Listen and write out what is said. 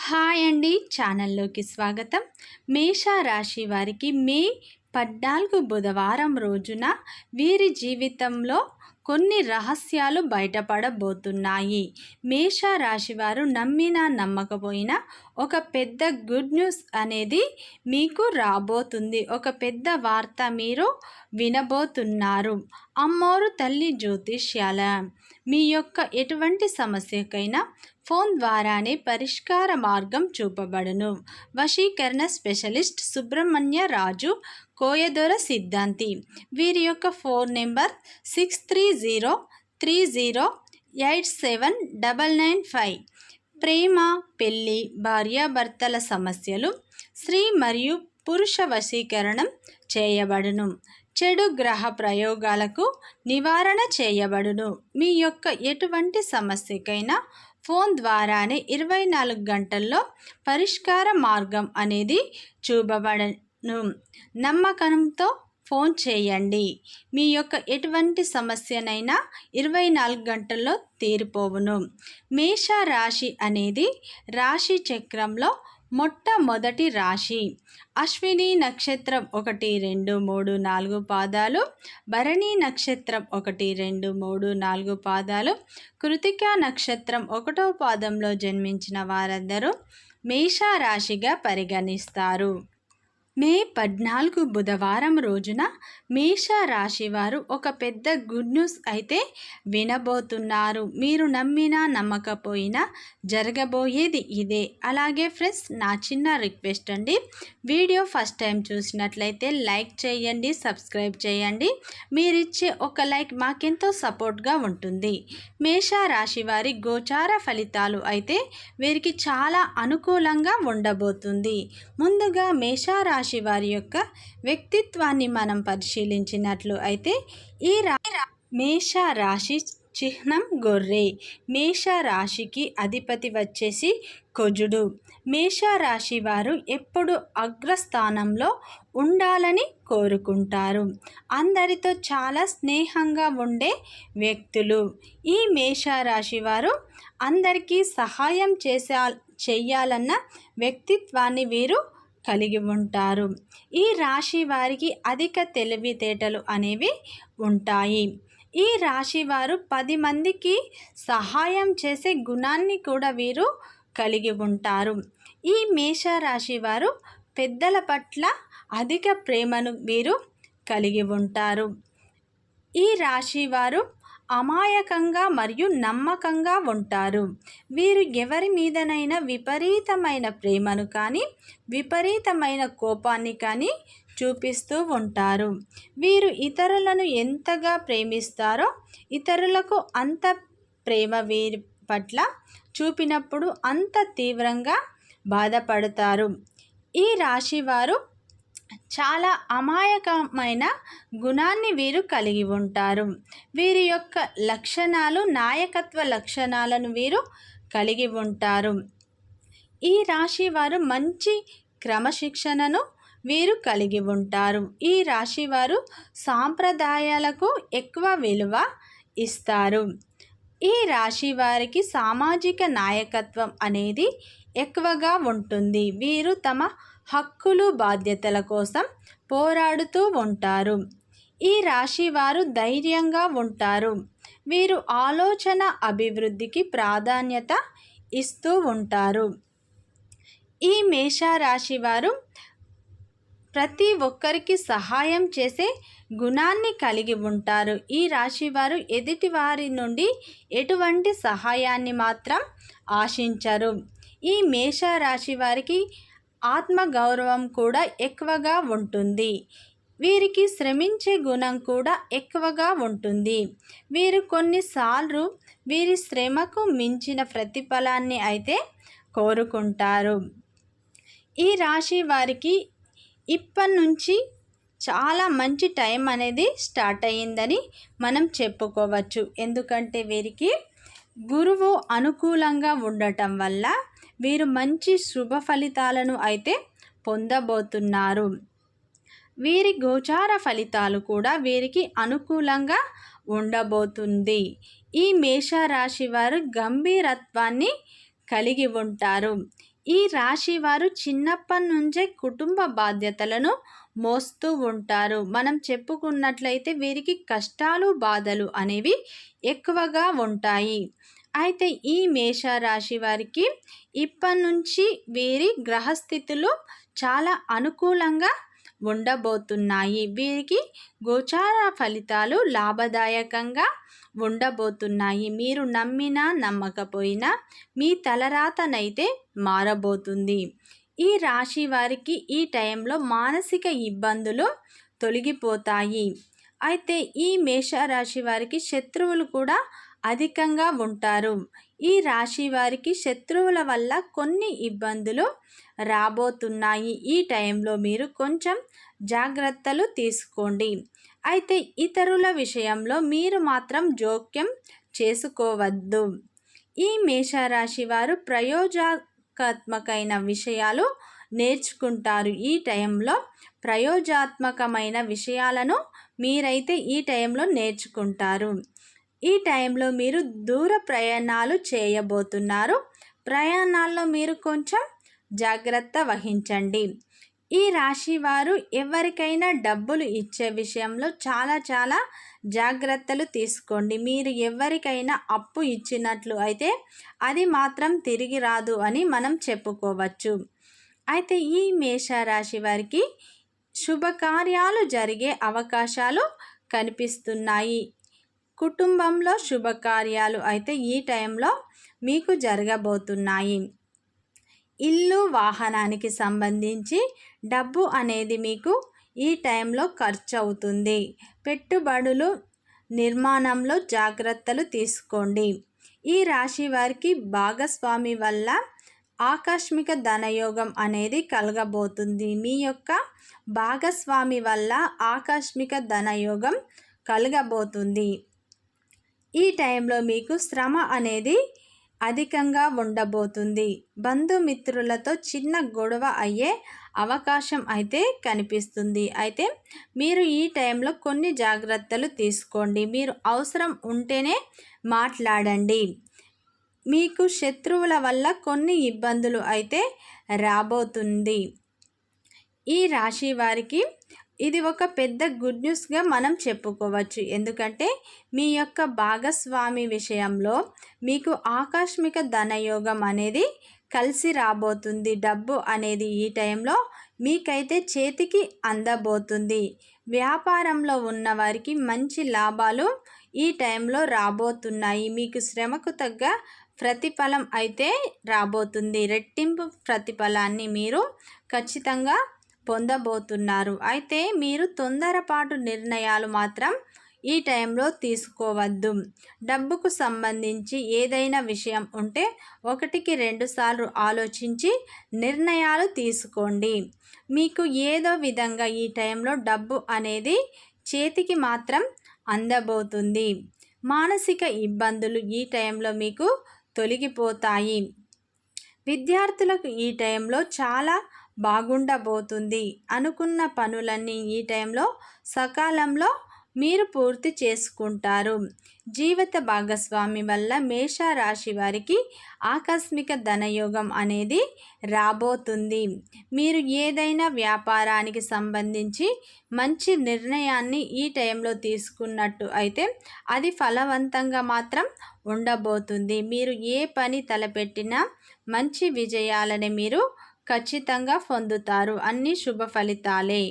Hi అండి, ఛానల్లోకి స్వాగతం. మేషరాశి వారికి మే 14 బుధవారం రోజున వీరి జీవితంలో కొన్ని రహస్యాలు బయటపడబోతున్నాయి. మేషరాశి వారు నమ్మినా నమ్మకపోయినా ఒక పెద్ద గుడ్ న్యూస్ అనేది మీకు రాబోతుంది. ఒక పెద్ద వార్త మీరు వినబోతున్నారు. అమ్మోరు తల్లి జ్యోతిష్యాలయం మీ యొక్క ఎటువంటి సమస్యకైనా ఫోన్ ద్వారానే పరిష్కార మార్గం చూపబడును. వశీకరణ స్పెషలిస్ట్ సుబ్రహ్మణ్య రాజు కోయదొర సిద్ధాంతి. వీరి యొక్క ఫోన్ నెంబర్ 6330308795. ప్రేమ, పెళ్ళి, భార్యాభర్తల సమస్యలు, స్త్రీ మరియు పురుష వశీకరణం చేయబడును. చెడు గ్రహ ప్రయోగాలకు నివారణ చేయబడును. మీ యొక్క ఎటువంటి సమస్యకైనా ఫోన్ ద్వారానే 24 గంటల్లో పరిష్కార మార్గం అనేది చూపబడను. నమ్మకంతో ఫోన్ చేయండి. మీ యొక్క ఎటువంటి సమస్యనైనా 24 గంటల్లో తీరిపోవును. మేషరాశి అనేది రాశి చక్రంలో మొట్టమొదటి రాశి. అశ్విని నక్షత్రం 1, 2, 3, 4 పాదాలు, భరణి నక్షత్రం 1, 2, 3, 4 పాదాలు, కృతిక నక్షత్రం 1వ పాదంలో జన్మించిన వారందరూ మేషరాశిగా పరిగణిస్తారు. మే 14 బుధవారం రోజున మేషరాశి వారు ఒక పెద్ద గుడ్ న్యూస్ అయితే వినబోతున్నారు. మీరు నమ్మినా నమ్మకపోయినా జరగబోయేది ఇదే. అలాగే ఫ్రెండ్స్, నా చిన్న రిక్వెస్ట్ అండి, వీడియో ఫస్ట్ టైం చూసినట్లయితే లైక్ చేయండి, సబ్స్క్రైబ్ చేయండి. మీరిచ్చే ఒక లైక్ మాకెంతో సపోర్ట్గా ఉంటుంది. మేషరాశి వారి గోచార ఫలితాలు అయితే వీరికి చాలా అనుకూలంగా ఉండబోతుంది. ముందుగా మేషరాశి వారి యొక్క వ్యక్తిత్వాన్ని మనం పరిశీలించినట్లు అయితే మేషరాశి చిహ్నం గొర్రె. మేషరాశికి అధిపతి వచ్చేసి కుజుడు. మేషరాశి వారు ఎప్పుడు అగ్రస్థానంలో ఉండాలని కోరుకుంటారు. అందరితో చాలా స్నేహంగా ఉండే వ్యక్తులు. ఈ మేషరాశి వారు అందరికీ సహాయం చేయాలన్న వ్యక్తిత్వాన్ని వీరు కలిగి ఉంటారు. ఈ రాశి వారికి అధిక తెలివితేటలు అనేవి ఉంటాయి. ఈ రాశి వారు 10 మందికి సహాయం చేసే గుణాన్ని కూడా వీరు కలిగి ఉంటారు. ఈ మేషరాశి వారు పెద్దల పట్ల అధిక ప్రేమను వీరు కలిగి ఉంటారు. ఈ రాశి వారు అమాయకంగా మరియు నమ్మకంగా ఉంటారు. వీరు ఎవరి మీదనైనా విపరీతమైన ప్రేమను కానీ విపరీతమైన కోపాన్ని కానీ చూపిస్తూ ఉంటారు. వీరు ఇతరులను ఎంతగా ప్రేమిస్తారో ఇతరులకు అంత ప్రేమ వీరి పట్ల చూపినప్పుడు అంత తీవ్రంగా బాధపడతారు. ఈ రాశి వారు చాలా అమాయకమైన గుణాన్ని వీరు కలిగి ఉంటారు. వీరి యొక్క లక్షణాలు నాయకత్వ లక్షణాలను వీరు కలిగి ఉంటారు. ఈ రాశి వారు మంచి క్రమశిక్షణను వీరు కలిగి ఉంటారు. ఈ రాశి వారు సాంప్రదాయాలకు ఎక్కువ విలువ ఇస్తారు. ఈ రాశి వారికి సామాజిక నాయకత్వం అనేది ఎక్కువగా ఉంటుంది. వీరు తమ హక్కులు బాధ్యతల కోసం పోరాడుతూ ఉంటారు. ఈ రాశి వారు ధైర్యంగా ఉంటారు. వీరు ఆలోచన అభివృద్ధికి ప్రాధాన్యత ఇస్తూ ఉంటారు. ఈ మేషరాశి వారు ప్రతి ఒక్కరికి సహాయం చేసే గుణాన్ని కలిగి ఉంటారు. ఈ రాశి వారు ఎదుటి వారి నుండి ఎటువంటి సహాయాన్ని మాత్రం ఆశించరు. ఈ మేషరాశి వారికి ఆత్మగౌరవం కూడా ఎక్కువగా ఉంటుంది. వీరికి శ్రమించే గుణం కూడా ఎక్కువగా ఉంటుంది. వీరు కొన్నిసార్లు వీరి శ్రమకు మించిన ప్రతిఫలాన్ని అయితే కోరుకుంటారు. ఈ రాశి వారికి ఇప్పటి నుంచి చాలా మంచి టైం అనేది స్టార్ట్ అయ్యిందని మనం చెప్పుకోవచ్చు. ఎందుకంటే వీరికి గురువు అనుకూలంగా ఉండటం వల్ల వీరు మంచి శుభ ఫలితాలను అయితే పొందబోతున్నారు. వీరి గోచార ఫలితాలు కూడా వీరికి అనుకూలంగా ఉండబోతుంది. ఈ మేషరాశి వారు గంభీరత్వాన్ని కలిగి ఉంటారు. ఈ రాశి వారు చిన్నప్పటి నుంచే కుటుంబ బాధ్యతలను మోస్తూ ఉంటారు. మనం చెప్పుకున్నట్లయితే వీరికి కష్టాలు బాధలు అనేవి ఎక్కువగా ఉంటాయి. అయితే ఈ మేషరాశి వారికి ఇప్పటి నుంచి వీరి గ్రహస్థితులు చాలా అనుకూలంగా ఉండబోతున్నాయి. వీరికి గోచార ఫలితాలు లాభదాయకంగా ఉండబోతున్నాయి. మీరు నమ్మినా నమ్మకపోయినా మీ తలరాతనైతే మారబోతుంది. ఈ రాశి వారికి ఈ టైంలో మానసిక ఇబ్బందులు తొలగిపోతాయి. అయితే ఈ మేషరాశి వారికి శత్రువులు కూడా అధికంగా ఉంటారు. ఈ రాశి వారికి శత్రువుల వల్ల కొన్ని ఇబ్బందులు రాబోతున్నాయి. ఈ టైంలో మీరు కొంచెం జాగ్రత్తలు తీసుకోండి. అయితే ఇతరుల విషయంలో మీరు మాత్రం జోక్యం చేసుకోవద్దు. ఈ మేషరాశి వారు ప్రయోజనాత్మకమైన విషయాలు నేర్చుకుంటారు. ఈ టైంలో ప్రయోజనాత్మకమైన విషయాలను మీరైతే ఈ టైంలో నేర్చుకుంటారు. ఈ టైంలో మీరు దూర ప్రయాణాలు చేయబోతున్నారు. ప్రయాణాల్లో మీరు కొంచెం జాగ్రత్త వహించండి. ఈ రాశి వారు ఎవరికైనా డబ్బులు ఇచ్చే విషయంలో చాలా జాగ్రత్తలు తీసుకోండి. మీరు ఎవరికైనా అప్పు ఇచ్చినట్లు అయితే అది మాత్రం తిరిగి రాదు అని మనం చెప్పుకోవచ్చు. అయితే ఈ మేషరాశి వారికి శుభకార్యాలు జరిగే అవకాశాలు కనిపిస్తున్నాయి. కుటుంబంలో శుభకార్యాలు అయితే ఈ టైంలో మీకు జరగబోతున్నాయి. ఇల్లు వాహనానికి సంబంధించి డబ్బు అనేది మీకు ఈ టైంలో ఖర్చు అవుతుంది. పెట్టుబడులు నిర్మాణంలో జాగ్రత్తలు తీసుకోండి. ఈ రాశి వారికి భాగస్వామి వల్ల ఆకస్మిక ధనయోగం అనేది కలగబోతుంది. మీ యొక్క భాగస్వామి వల్ల ఆకస్మిక ధనయోగం కలగబోతుంది. ఈ టైంలో మీకు శ్రమ అనేది అధికంగా ఉండబోతుంది. బంధుమిత్రులతో చిన్న గొడవ అయ్యే అవకాశం అయితే కనిపిస్తుంది. అయితే మీరు ఈ టైంలో కొన్ని జాగ్రత్తలు తీసుకోండి. మీరు అవసరం ఉంటేనే మాట్లాడండి. మీకు శత్రువుల వల్ల కొన్ని ఇబ్బందులు అయితే రాబోతుంది. ఈ రాశి వారికి ఇది ఒక పెద్ద గుడ్ న్యూస్గా మనం చెప్పుకోవచ్చు. ఎందుకంటే మీ యొక్క భాగస్వామి విషయంలో మీకు ఆకస్మిక ధనయోగం అనేది కలిసి రాబోతుంది. డబ్బు అనేది ఈ టైంలో మీకైతే చేతికి అందబోతుంది. వ్యాపారంలో ఉన్న వారికి మంచి లాభాలు ఈ టైంలో రాబోతున్నాయి. మీకు శ్రమకు తగ్గ ప్రతిఫలం అయితే రాబోతుంది. రెట్టింపు ప్రతిఫలాన్ని మీరు ఖచ్చితంగా పొందబోతున్నారు. అయితే మీరు తొందరపాటు నిర్ణయాలు మాత్రం ఈ టైంలో తీసుకోవద్దు. డబ్బుకు సంబంధించి ఏదైనా విషయం ఉంటే 1-2 సార్లు ఆలోచించి నిర్ణయాలు తీసుకోండి. మీకు ఏదో విధంగా ఈ టైంలో డబ్బు అనేది చేతికి మాత్రం అందబోతుంది. మానసిక ఇబ్బందులు ఈ టైంలో మీకు తొలగిపోతాయి. విద్యార్థులకు ఈ టైంలో చాలా బాగుండబోతుంది. అనుకున్న పనులన్నీ ఈ టైంలో సకాలంలో మీరు పూర్తి చేసుకుంటారు. జీవిత భాగస్వామి వల్ల మేషరాశి వారికి ఆకస్మిక ధనయోగం అనేది రాబోతుంది. మీరు ఏదైనా వ్యాపారానికి సంబంధించి మంచి నిర్ణయాన్ని ఈ టైంలో తీసుకున్నట్టు అయితే అది ఫలవంతంగా మాత్రం ఉండబోతుంది. మీరు ఏ పని తలపెట్టినా మంచి విజయాలని మీరు ఖచ్చితంగా పొందుతారు. అన్ని శుభ ఫలితాలే.